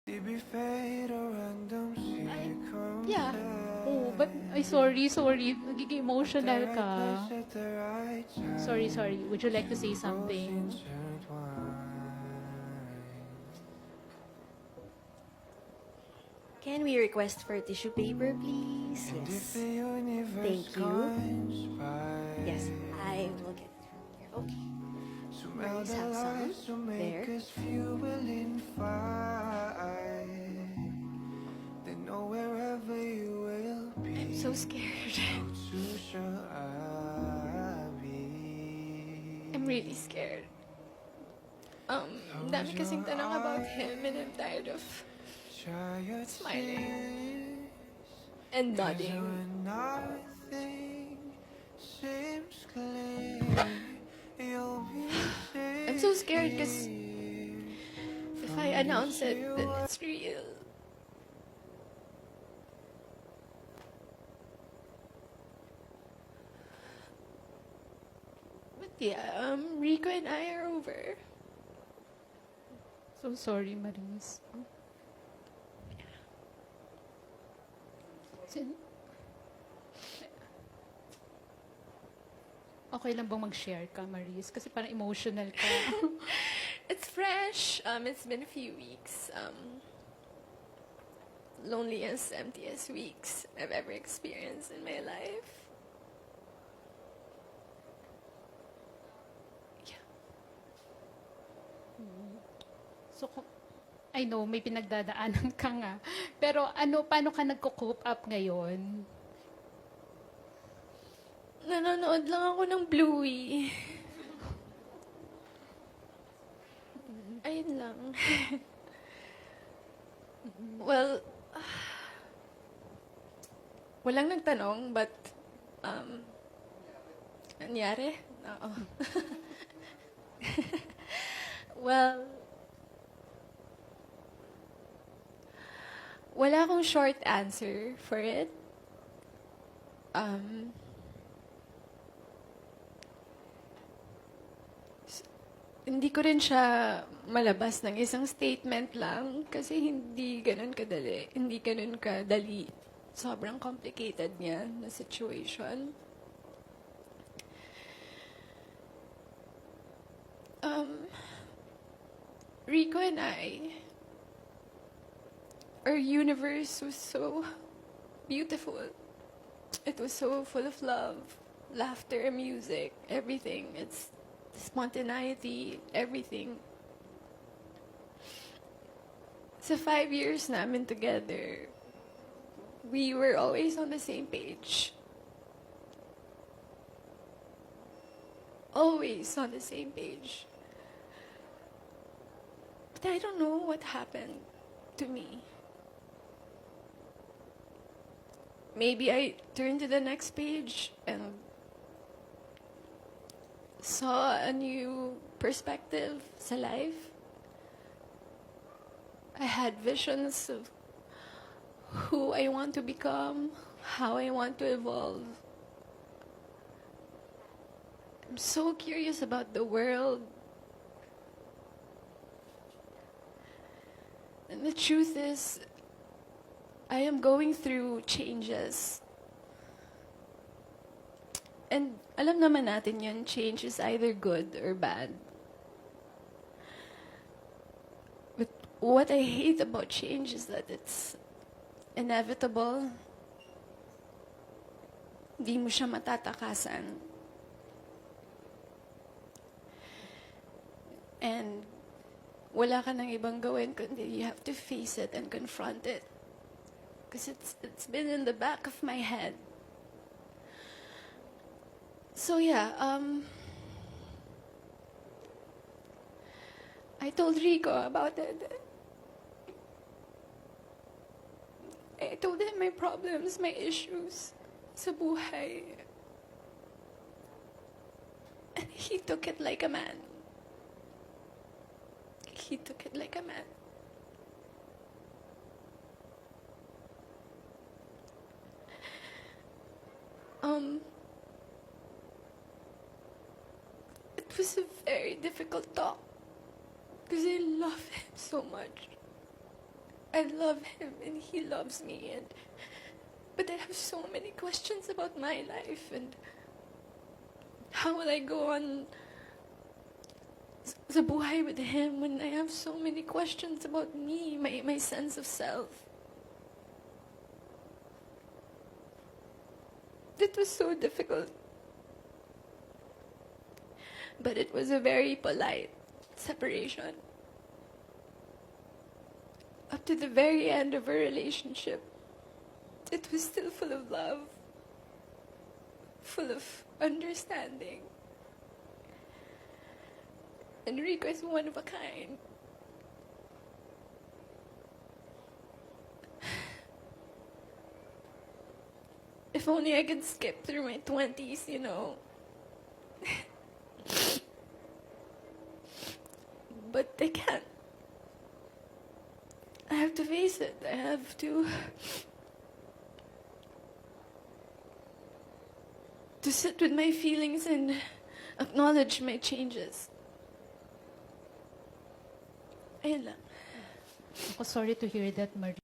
Ay, yeah. Oh, but, ay, sorry. Nagiging emotional ka. Sorry. Would you like to say something? Can we request for tissue paper, please? Yes. Thank you. Yes, I will get it from here. Okay. Please have some. There. I'm so scared. I'm really scared. Dami kasing tanong about him and I'm tired of smiling and nodding. I'm so scared because if I announce it, then it's real. But yeah, Rico and I are over. So sorry, Maris. Sin- Okay lang bang mag-share ka, Maris? Kasi parang emotional ka. It's fresh. It's been a few weeks. Loneliest, emptiest weeks I've ever experienced in my life. Yeah. So, I know, may pinagdadaanan ka nga. Pero paano ka nagko-cope up ngayon? Nanonood lang ako ng Bluey. Ayun lang. Well, walang nagtanong, but, nangyari? Oo. Well, wala akong short answer for it. Hindi ko rin siya malabas ng isang statement lang kasi hindi ganun kadali. Hindi ganun kadali. Sobrang complicated niya na situation. Rico and I, our universe was so beautiful. It was so full of love, laughter, music, everything. It's spontaneity, everything. Sa 5 years namin together, we were always on the same page. Always on the same page. But I don't know what happened to me. Maybe I turned to the next page and saw a new perspective sa life. I had visions of who I want to become, how I want to evolve. I'm so curious about the world. And the truth is, I am going through changes. And alam naman natin yun, change is either good or bad. But what I hate about change is that it's inevitable. Di mo siya matatakasan. And wala ka nang ibang gawin kundi you have to face it and confront it. Because it's been in the back of my head. So yeah, I told Rico about it. I told him my problems, my issues sa buhay. And he took it like a man. He took it like a man. It was a very difficult talk because I love him so much. I love him and he loves me, but I have so many questions about my life, and how will I go on sa buhay with him when I have so many questions about me, my sense of self. It was so difficult. But it was a very polite separation. Up to the very end of our relationship, it was still full of love, full of understanding. Enrico is one of a kind. If only I could skip through my 20s, you know. But I can't. I have to face it. I have to sit with my feelings and acknowledge my changes. Ayun lang. Ako sorry to hear that, Marie.